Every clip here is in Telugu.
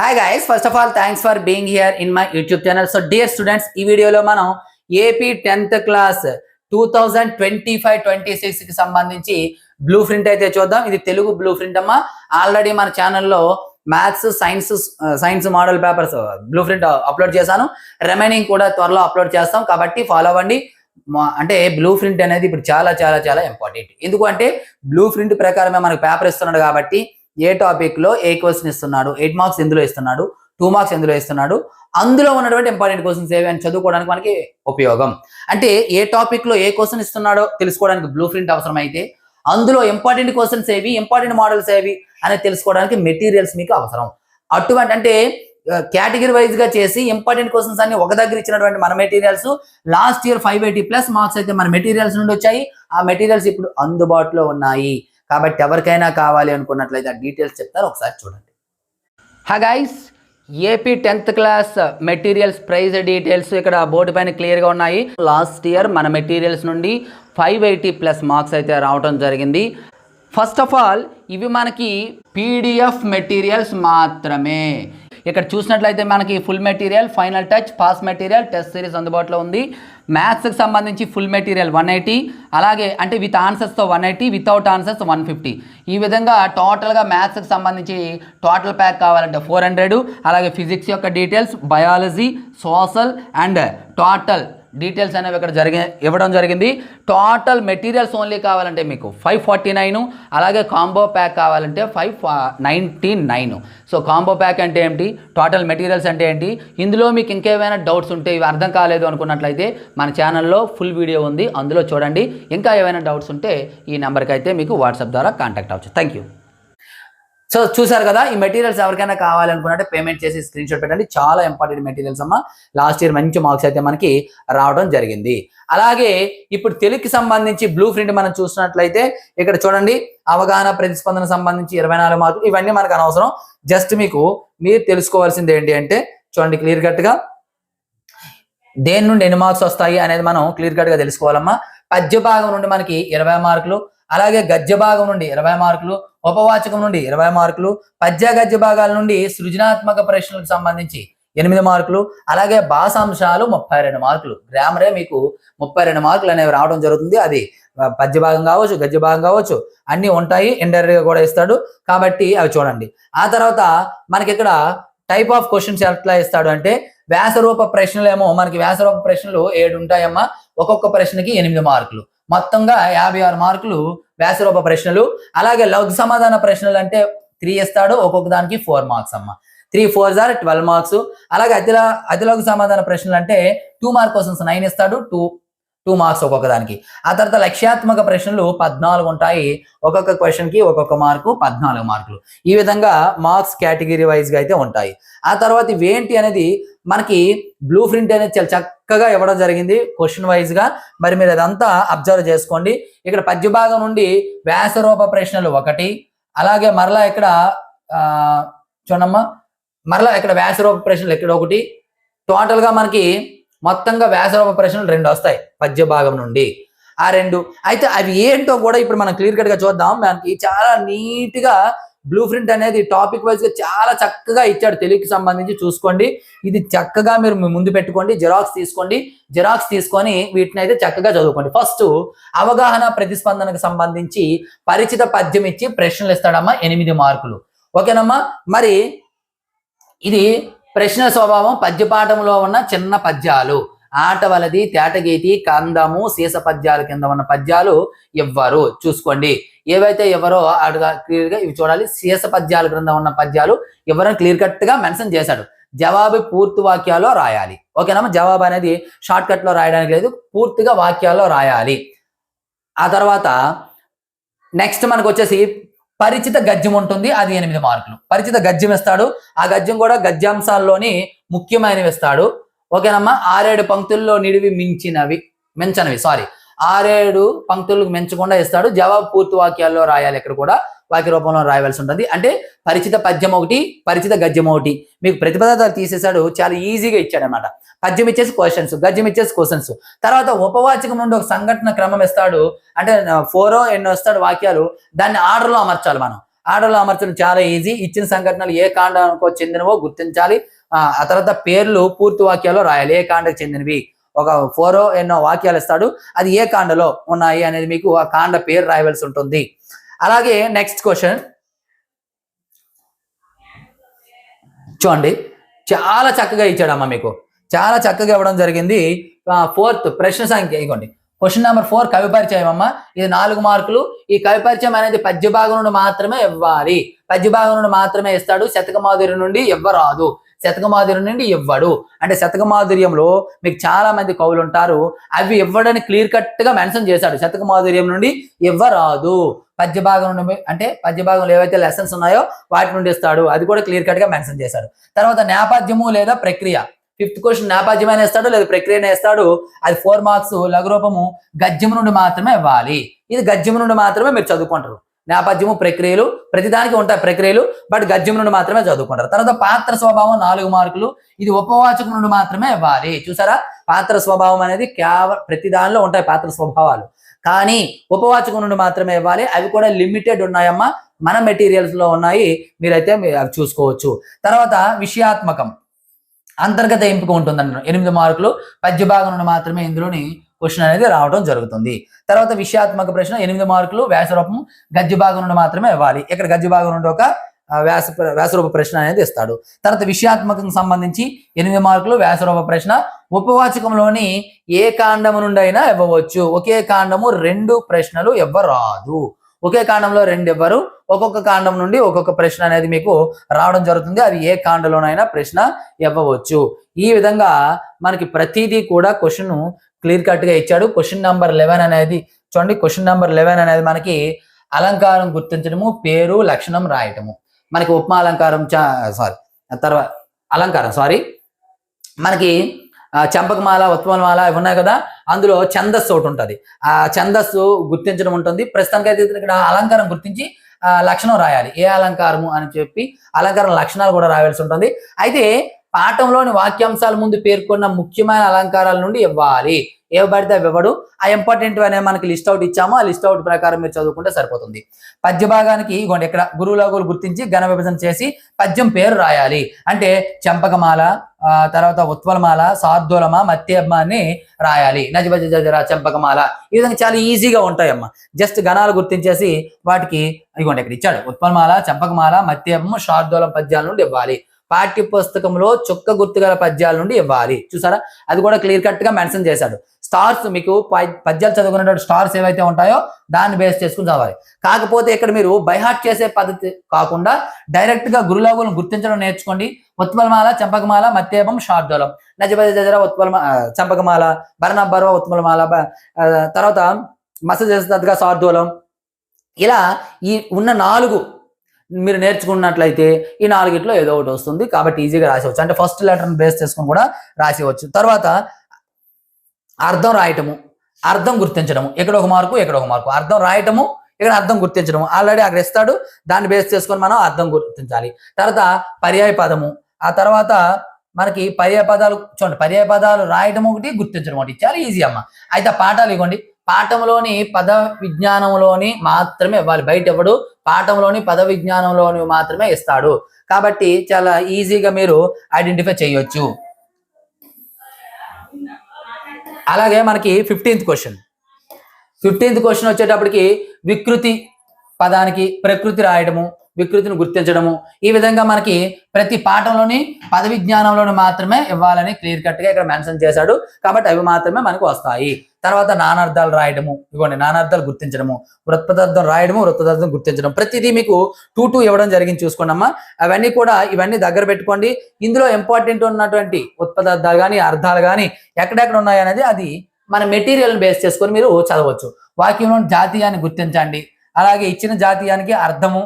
Hi guys, first of all thanks for being here in my YouTube channel. So dear students, ఈ వీడియోలో మనం ఏపీ 10th క్లాస్ 2025-26 కి సంబంధించి బ్లూ ప్రింట్ అయితే చూద్దాం. ఇది తెలుగు బ్లూ ప్రింట్ అమ్మా. ఆల్రెడీ మన ఛానల్లో maths science model papers blue print upload చేశాను. రిమైనింగ్ కూడా త్వరలో అప్లోడ్ చేస్తాం, కాబట్టి ఫాలో అవ్వండి. అంటే బ్లూ ప్రింట్ అనేది ఇప్పుడు చాలా చాలా చాలా ఇంపార్టెంట్. ఎందుకంటే బ్లూ ప్రింట్ ప్రకారమే మనకు పేపర్ ఇస్తున్నాడు కాబట్టి ఏ టాపిక్ లో ఏ క్వశ్చన్ ఇస్తున్నాడు, 8 మార్క్స్ ఎందులో ఇస్తున్నాడు, 2 మార్క్స్ ఎందులో ఇస్తున్నాడు, అందులో ఉన్నటువంటి ఇంపార్టెంట్ క్వశ్చన్స్ ఏవి అని చదువుకోవడానికి మనకి ఉపయోగం. అంటే ఏ టాపిక్ లో ఏ క్వశ్చన్ ఇస్తున్నాడో తెలుసుకోవడానికి బ్లూ ప్రింట్ అవసరం అయితే, అందులో ఇంపార్టెంట్ క్వశ్చన్స్ ఏవి, ఇంపార్టెంట్ మోడల్స్ ఏవి అనేది తెలుసుకోవడానికి మెటీరియల్స్ మీకు అవసరం. అటువంటి అంటే కేటగిరీ వైజ్ గా చేసి ఇంపార్టెంట్ క్వశ్చన్స్ అన్ని ఒక దగ్గర ఇచ్చినటువంటి మన మెటీరియల్స్ లాస్ట్ ఇయర్ 580+ మార్క్స్ అయితే మన మెటీరియల్స్ నుండి వచ్చాయి. ఆ మెటీరియల్స్ ఇప్పుడు అందుబాటులో ఉన్నాయి. కాబట్టి ఎవరికైనా కావాలి అనుకున్నట్లయితే ఆ డీటెయిల్స్ చెప్తారు, ఒకసారి చూడండి. Hi guys, AP 10th class materials price details ఇక్కడ బోర్డు పైన క్లియర్గా ఉన్నాయి. లాస్ట్ ఇయర్ మన మెటీరియల్స్ నుండి 580+ మార్క్స్ అయితే రావడం జరిగింది. ఫస్ట్ ఆఫ్ ఆల్ ఇవి మనకి పీడిఎఫ్ మెటీరియల్స్ మాత్రమే. ఇక్కడ చూసినట్లయితే మనకి full material, final touch, pass material, test series అందుబాటులో ఉంది. మ్యాథ్స్కి సంబంధించి ఫుల్ మెటీరియల్ 180, అలాగే అంటే విత్ ఆన్సర్స్తో 180, వితౌట్ ఆన్సర్స్ 150. ఈ విధంగా టోటల్గా మ్యాథ్స్కి సంబంధించి టోటల్ ప్యాక్ కావాలంటే 400. అలాగే ఫిజిక్స్ యొక్క details, biology, social and total details అనేవి ఇక్కడ ఇవ్వడం జరిగింది. టోటల్ మెటీరియల్స్ ఓన్లీ కావాలంటే మీకు 549. అలాగే కాంబో ప్యాక్ కావాలంటే 599. సో కాంబో ప్యాక్ అంటే ఏంటి, టోటల్ మెటీరియల్స్ అంటే ఏంటి, ఇందులో మీకు ఇంకేమైనా డౌట్స్ ఉంటే, ఇవి అర్థం కాలేదు అనుకున్నట్లయితే మన ఛానల్లో ఫుల్ వీడియో ఉంది, అందులో చూడండి. ఇంకా ఏమైనా డౌట్స్ ఉంటే ఈ నెంబర్కి అయితే మీకు వాట్సాప్ ద్వారా కాంటాక్ట్ అవ్వచ్చు. Thank you. సో చూసారు కదా, ఈ మెటీరియల్స్ ఎవరికైనా కావాలనుకున్నట్టే పేమెంట్ చేసి స్క్రీన్ షాట్ పెట్టండి. చాలా ఇంపార్టెంట్ మెటీరియల్స్ అమ్మా. లాస్ట్ ఇయర్ మంచి మార్క్స్ అయితే మనకి రావడం జరిగింది. అలాగే ఇప్పుడు తెలుగుకి సంబంధించి బ్లూ ప్రింట్ మనం చూసినట్లయితే ఇక్కడ చూడండి, అవగాహన ప్రతిస్పందన సంబంధించి 24 మార్కులు. ఇవన్నీ మనకు అనవసరం. జస్ట్ మీరు తెలుసుకోవాల్సింది ఏంటి అంటే చూడండి, క్లియర్ కట్గా దేని నుండి ఎన్ని మార్క్స్ వస్తాయి అనేది మనం క్లియర్ కట్గా తెలుసుకోవాలమ్మా. పద్య భాగం నుండి మనకి 20 మార్కులు, అలాగే గద్య భాగం నుండి 20 మార్కులు, ఉపవాచకం నుండి 20 మార్కులు, పద్య గద్య భాగాల నుండి సృజనాత్మక ప్రశ్నలకు సంబంధించి 8 మార్కులు, అలాగే భాషాంశాలు 32 మార్కులు. గ్రామరే మీకు 32 మార్కులు అనేవి రావడం జరుగుతుంది. అది పద్య భాగం కావచ్చు, గద్య భాగం కావచ్చు, అన్నీ ఉంటాయి. ఇండైరెక్ట్గా కూడా ఇస్తాడు, కాబట్టి అవి చూడండి. ఆ తర్వాత మనకి ఇక్కడ టైప్ ఆఫ్ క్వశ్చన్స్ ఎట్లా ఇస్తాడు అంటే, వ్యాసరూప ప్రశ్నలు ఏమో మనకి వ్యాసరూప ప్రశ్నలు 7 ఉంటాయమ్మా. ఒక్కొక్క ప్రశ్నకి 8 మార్కులు, మొత్తంగా 56 మార్కులు వ్యాసరూప ప్రశ్నలు. అలాగే లఘు సమాధాన ప్రశ్నలు అంటే 3 ఇస్తాడు, ఒక్కొక్క దానికి 4 మార్క్స్ అమ్మ. 3 4 12 మార్క్స్. అలాగే అతి లఘు సమాధాన ప్రశ్నలు అంటే 2 మార్క్ క్వశ్చన్స్ 9 ఇస్తాడు, 2 మార్క్స్ ఒక్కొక్క దానికి. ఆ తర్వాత లక్ష్యాత్మక ప్రశ్నలు 14 ఉంటాయి, ఒక్కొక్క క్వశ్చన్ కి ఒక్కొక్క మార్కు 14 మార్కులు. ఈ విధంగా మార్క్స్ కేటగిరీ వైజ్ గా అయితే ఉంటాయి. ఆ తర్వాత ఇవేంటి అనేది మనకి బ్లూ ప్రింట్ అనేది చాలా చక్కగా ఇవ్వడం జరిగింది క్వశ్చన్ వైజ్ గా. మరి మీరు అదంతా అబ్జర్వ్ చేసుకోండి. ఇక్కడ పద్య భాగం నుండి వ్యాసరూప ప్రశ్నలు 1, అలాగే మరలా ఇక్కడ చూడమ్మా, మరలా ఇక్కడ వ్యాసరూప ప్రశ్నలు ఇక్కడ 1. టోటల్ గా మనకి మొత్తంగా వ్యాసరూప ప్రశ్నలు 2 వస్తాయి పద్య భాగం నుండి. ఆ 2 అయితే అవి ఏంటో కూడా ఇప్పుడు మనం క్లియర్ కట్ గా చూద్దాం. మనకి చాలా నీట్ గా బ్లూ ప్రింట్ అనేది టాపిక్ వైజ్ గా చాలా చక్కగా ఇచ్చాడు. తెలుగుకి సంబంధించి చూసుకోండి. ఇది చక్కగా మీరు ముందు పెట్టుకోండి, జిరాక్స్ తీసుకోండి. జిరాక్స్ తీసుకొని వీటిని అయితే చక్కగా చదువుకోండి. ఫస్ట్ అవగాహన ప్రతిస్పందనకు సంబంధించి పరిచిత పద్యం ఇచ్చి ప్రశ్నలు ఇస్తాడమ్మా, 8 మార్కులు. ఓకేనమ్మా. మరి ఇది ప్రశ్న స్వభావం, పద్యపాఠంలో ఉన్న చిన్న పద్యాలు, ఆటవలది, తేటగీతి, కందము, సీస పద్యాల కింద ఉన్న పద్యాలు ఇవ్వరు. చూసుకోండి, ఏవైతే ఎవరో క్లియర్ గా ఇవి చూడాలి. సీస పద్యాల క్రింద ఉన్న పద్యాలు ఎవరైనా క్లియర్ కట్ గా మెన్షన్ చేశాడు. జవాబు పూర్తి వాక్యాల్లో రాయాలి. ఓకేనమ్మా. జవాబు అనేది షార్ట్ కట్ లో రాయడానికి లేదు, పూర్తిగా వాక్యాల్లో రాయాలి. ఆ తర్వాత నెక్స్ట్ మనకు వచ్చేసి పరిచిత గద్యం ఉంటుంది, అది 8 మార్కులు. పరిచిత గద్యం ఇస్తాడు. ఆ గద్యం కూడా గద్యాంశాల్లోని ముఖ్యమైనవి ఇస్తాడు. ఓకేనమ్మా. 6-7 పంక్తుల్లో నిడివి మించనివి 6-7 పంక్తులకు మించకుండా ఇస్తాడు. జవాబు పూర్తి వాక్యాల్లో రాయాలి. ఇక్కడ కూడా వాక్య రూపంలో రాయవలసి ఉంటుంది. అంటే పరిచిత పద్యం 1, పరిచిత గద్యం 1. మీకు ప్రతిపదార్థాలు తీసేశాడు, చాలా ఈజీగా ఇచ్చాడు అనమాట. పద్యం ఇచ్చేసి క్వశ్చన్స్, గద్యం ఇచ్చేసి క్వశ్చన్స్. తర్వాత ఉపవాచకం నుండి ఒక సంఘటన క్రమం ఇస్తాడు. అంటే 4 ఎన్నో ఇస్తాడు వాక్యాలు, దాన్ని ఆర్డర్లో అమర్చాలి మనం. ఆర్డర్లో అమర్చడం చాలా ఈజీ. ఇచ్చిన సంఘటనలు ఏ కాండానికో చెందినవో గుర్తించాలి. ఆ తర్వాత పేర్లు పూర్తి వాక్యాల్లో రాయాలి, ఏ కాండకు చెందినవి. ఒక 4 ఎన్నో వాక్యాలు ఇస్తాడు, అది ఏ కాండలో ఉన్నాయి అనేది మీకు ఆ కాండ పేరు రాయవలసి ఉంటుంది. అలాగే నెక్స్ట్ క్వశ్చన్ చూడండి, చాలా చక్కగా ఇచ్చాడమ్మా, మీకు చాలా చక్కగా ఇవ్వడం జరిగింది. 4th ప్రశ్న సంఖ్య ఇవ్వండి. క్వశ్చన్ నెంబర్ 4 కవి పరిచయం అమ్మ. ఇది 4 మార్కులు. ఈ కవి పరిచయం అనేది పద్య భాగం నుండి మాత్రమే ఇవ్వాలి. పద్య భాగం నుండి మాత్రమే ఇస్తాడు, శతకమాధుర్యం నుండి ఇవ్వరాదు. శతకమాధుర్యం నుండి ఇవ్వడు. అంటే శతకమాధుర్యంలో మీకు చాలా మంది కవులు ఉంటారు, అవి ఇవ్వడని క్లియర్ కట్ గా మెన్షన్ చేశాడు. శతకమాధుర్యం నుండి ఇవ్వరాదు. పద్య భాగం నుండి అంటే పద్య భాగంలో ఏవైతే లెసన్స్ ఉన్నాయో వాటి నుండి ఇస్తాడు, అది కూడా క్లియర్ కట్ గా మెన్షన్ చేశాడు. తర్వాత నేపథ్యము లేదా ప్రక్రియ. 5th క్వశ్చన్ నేపథ్యమైన ఇస్తాడు లేదా ప్రక్రియనే ఇస్తాడు. అది 4 మార్క్స్. లఘురూపము గద్యం నుండి మాత్రమే ఇవ్వాలి. ఇది గద్యం నుండి మాత్రమే మీరు చదువుకుంటారు. నేపథ్యము ప్రక్రియలు ప్రతిదానికి ఉంటాయి ప్రక్రియలు, బట్ గద్యం నుండి మాత్రమే చదువుకుంటారు. తర్వాత పాత్ర స్వభావం 4 మార్కులు. ఇది ఉపవాచకం నుండి మాత్రమే ఇవ్వాలి. చూసారా, పాత్ర స్వభావం అనేది కేవలం ప్రతి దానిలో ఉంటాయి పాత్ర స్వభావాలు, కానీ ఉపవాచకం నుండి మాత్రమే ఇవ్వాలి. అవి కూడా లిమిటెడ్ ఉన్నాయమ్మా, మన మెటీరియల్స్ లో ఉన్నాయి, మీరైతే అవి చూసుకోవచ్చు. తర్వాత విషయాత్మకం అంతర్గత ఎంపిక ఉంటుందండి, 8 మార్కులు. పద్య భాగం నుండి మాత్రమే ఇందులోని క్వశ్చన్ అనేది రావడం జరుగుతుంది. తర్వాత విషయాత్మక ప్రశ్న 8 మార్కులు. వ్యాసరూపం గద్య భాగం నుండి మాత్రమే ఇవ్వాలి. ఇక్కడ గద్య భాగం నుండి ఒక వ్యాసరూప ప్రశ్న అనేది ఇస్తాడు. తర్వాత విషయాత్మకం సంబంధించి 8 మార్కులు వ్యాసరూప ప్రశ్న. ఉపవాచకంలోని ఏ కాండము నుండి అయినా ఇవ్వవచ్చు. ఒకే కాండము 2 ప్రశ్నలు ఇవ్వరాదు. ఒకే కాండంలో 2 ఇవ్వరు, ఒక్కొక్క కాండం నుండి ఒక్కొక్క ప్రశ్న అనేది మీకు రావడం జరుగుతుంది. అది ఏ కాండలోనైనా ప్రశ్న ఇవ్వవచ్చు. ఈ విధంగా మనకి ప్రతిదీ కూడా క్వశ్చన్ క్లియర్ కట్ గా ఇచ్చాడు. క్వశ్చన్ నెంబర్ 11 అనేది చూడండి. క్వశ్చన్ నెంబర్ 11 అనేది మనకి అలంకారం గుర్తించడము, పేరు లక్షణం రాయటము. మనకి ఉపమా అలంకారం తర్వాత అలంకారం మనకి చంపకమాల ఉత్పలమాల ఇవి ఉన్నాయి కదా, అందులో ఛందస్సు ఒకటి ఉంటుంది. ఆ ఛందస్సు గుర్తించడం ఉంటుంది. ప్రస్తుతానికైతే ఇక్కడ అలంకారం గుర్తించి లక్షణం రాయాలి. ఏ అలంకారము అని చెప్పి అలంకారం లక్షణాలు కూడా రాయాల్సి ఉంటుంది. అయితే పాఠంలోని వాక్యాంశాల ముందు పేర్కొన్న ముఖ్యమైన అలంకారాల నుండి ఇవ్వాలి. ఏవబడితే అవి ఇవ్వడు. ఆ ఇంపార్టెంట్ అనే మనకి లిస్ట్ అవుట్ ఇచ్చాము, ఆ లిస్ట్ అవుట్ ప్రకారం మీరు చదువుకుంటే సరిపోతుంది. పద్య భాగానికి ఇగోండి, ఇక్కడ గురువులగులు గుర్తించి ఘన విభజన చేసి పద్యం పేరు రాయాలి. అంటే చంపకమాల, తర్వాత ఉత్పలమాల, శార్దూలమ, మత్యమ్మ అని రాయాలి. నజబజ జజర చంపకమాల, ఈ విధంగా చాలా ఈజీగా ఉంటాయమ్మ. జస్ట్ గణాలు గుర్తించేసి వాటికి ఇగోండి ఇక్కడ ఇచ్చాడు. ఉత్పలమాల, చంపకమాల, మత్యమ్మ, శార్దూలం పద్యాల నుండి ఇవ్వాలి. పాఠ్య పుస్తకంలో చుక్క గుర్తుగల పద్యాల నుండి ఇవ్వాలి. చూసారా, అది కూడా క్లియర్ కట్ గా మెన్షన్ చేశాడు. స్టార్స్ మీకు పద్యాలు చదువుకునేటువంటి స్టార్స్ ఏవైతే ఉంటాయో దాన్ని బేస్ చేసుకుని చదవాలి. కాకపోతే ఇక్కడ మీరు బైహార్ట్ చేసే పద్ధతి కాకుండా డైరెక్ట్ గా గురులగులను గుర్తించడం నేర్చుకోండి. ఉత్పలమాల, చంపకమాల, మత్యేపం, శార్దూలం, నజబజ జజర చంపకమాల, భరణబర్వ ఉత్పలమాల, తర్వాత మసజగా శార్దూలం, ఇలా ఈ ఉన్న 4 మీరు నేర్చుకున్నట్లయితే ఈ 4గిట్లో ఏదో ఒకటి వస్తుంది. కాబట్టి ఈజీగా రాసేవచ్చు. అంటే ఫస్ట్ లెటర్ని బేస్ చేసుకుని కూడా రాసేవచ్చు. తర్వాత అర్థం రాయటము, అర్థం గుర్తించడము. ఇక్కడ 1 మార్కు, ఇక్కడ 1 మార్కు. అర్థం రాయటము, ఇక్కడ అర్థం గుర్తించడము. ఆల్రెడీ అక్కడ ఇస్తాడు, దాన్ని బేస్ చేసుకొని మనం అర్థం గుర్తించాలి. తర్వాత పర్యాయ పదము. ఆ తర్వాత మనకి పర్యాయ పదాలు చూడండి, పర్యాయ పదాలు రాయటం ఒకటి, గుర్తించడం ఒకటి. చాలా ఈజీ అమ్మ. అయితే పాఠాలు ఇవ్వండి. పాఠంలోని పద విజ్ఞానంలోని మాత్రమే ఇవ్వాలి, బయట ఇవ్వడు. పాఠంలోని పద విజ్ఞానంలోని మాత్రమే ఇస్తాడు. కాబట్టి చాలా ఈజీగా మీరు ఐడెంటిఫై చేయొచ్చు. అలాగే మనకి 15th క్వశ్చన్ వచ్చేటప్పటికి వికృతి పదానికి ప్రకృతి రాయడము, వికృతిని గుర్తించడము. ఈ విధంగా మనకి ప్రతి పాఠంలోని పద విజ్ఞానంలోని మాత్రమే ఇవ్వాలని క్లియర్ కట్ గా ఇక్కడ మెన్షన్ చేశాడు. కాబట్టి అవి మాత్రమే మనకు వస్తాయి. తర్వాత నానార్థాలు రాయడము, ఇవ్వండి నానార్థాలు గుర్తించడము, వృత్పదార్థం రాయడము, వృత్పదార్థం గుర్తించడం. ప్రతిదీ మీకు 2 ఇవ్వడం జరిగింది, చూసుకోండి అమ్మా. ఇవన్నీ దగ్గర పెట్టుకోండి. ఇందులో ఇంపార్టెంట్ ఉన్నటువంటి ఉత్పదార్థాలు కానీ అర్థాలు కానీ ఎక్కడెక్కడ ఉన్నాయి అనేది అది మన మెటీరియల్ బేస్ చేసుకొని మీరు చదవచ్చు. వాక్యంలో జాతీయాన్ని గుర్తించండి. అలాగే ఇచ్చిన జాతీయానికి అర్థము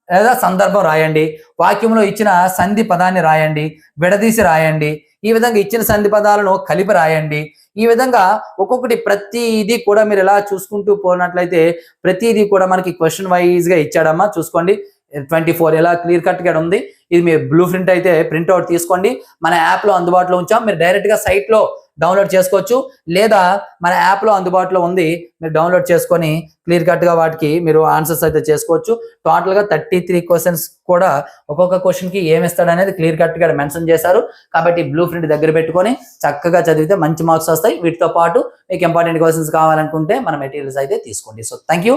లేదా సందర్భం రాయండి. వాక్యంలో ఇచ్చిన సంధి పదాన్ని రాయండి, విడదీసి రాయండి. ఈ విధంగా ఇచ్చిన సంధి పదాలను కలిపి రాయండి. ఈ విధంగా ఒక్కొక్కటి ప్రతిదీ కూడా మీరు ఇలా చూసుకుంటూ పోయినట్లయితే ప్రతిదీ కూడా మనకి క్వశ్చన్ వైజ్ గా ఇచ్చాడమ్మా. చూసుకోండి, 24 ఇలా క్లియర్ కట్ గా ఉంది. ఇది మీ బ్లూ ప్రింట్ అయితే ప్రింట్అవుట్ తీసుకోండి. మన యాప్లో అందుబాటులో ఉంచాం. మీరు డైరెక్ట్గా సైట్లో డౌన్లోడ్ చేసుకోవచ్చు, లేదా మన యాప్లో అందుబాటులో ఉంది, మీరు డౌన్లోడ్ చేసుకొని క్లియర్ కట్గా వాటికి మీరు ఆన్సర్స్ అయితే చేసుకోవచ్చు. టోటల్గా 33 క్వశ్చన్స్ కూడా ఒక్కొక్క క్వశ్చన్కి ఏమి ఇస్తాడు అనేది క్లియర్ కట్గా మెన్షన్ చేశారు. కాబట్టి బ్లూ ప్రింట్ దగ్గర పెట్టుకొని చక్కగా చదివితే మంచి మార్క్స్ వస్తాయి. వీటితో పాటు మీకు ఇంపార్టెంట్ క్వశ్చన్స్ కావాలనుకుంటే మన మెటీరియల్స్ అయితే తీసుకోండి. So thank you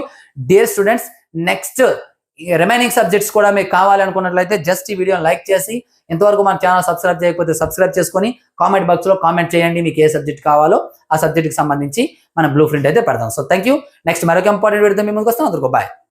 dear students. Next remaining subjects కూడా మీకు కావాలనుకున్నట్లయితే జస్ట్ ఈ వీడియోని లైక్ చేసి, ఇంతవరకు మన ఛానల్ సబ్స్క్రైబ్ చేయకపోతే సబ్స్క్రైబ్ చేసుకొని కామెంట్ బాక్స్లో కామెంట్ చేయండి మీకు ఏ సబ్జెక్ట్ కావాలో. ఆ సబ్జెక్ట్కి సంబంధించి మన బ్లూ ప్రింట్ అయితే పెడతాం. So thank you. నెక్స్ట్ మరొక ఇంపార్టెంట్ వీడియోతో మీ ముందుకు వస్తాం. అందరికీ బాయ్.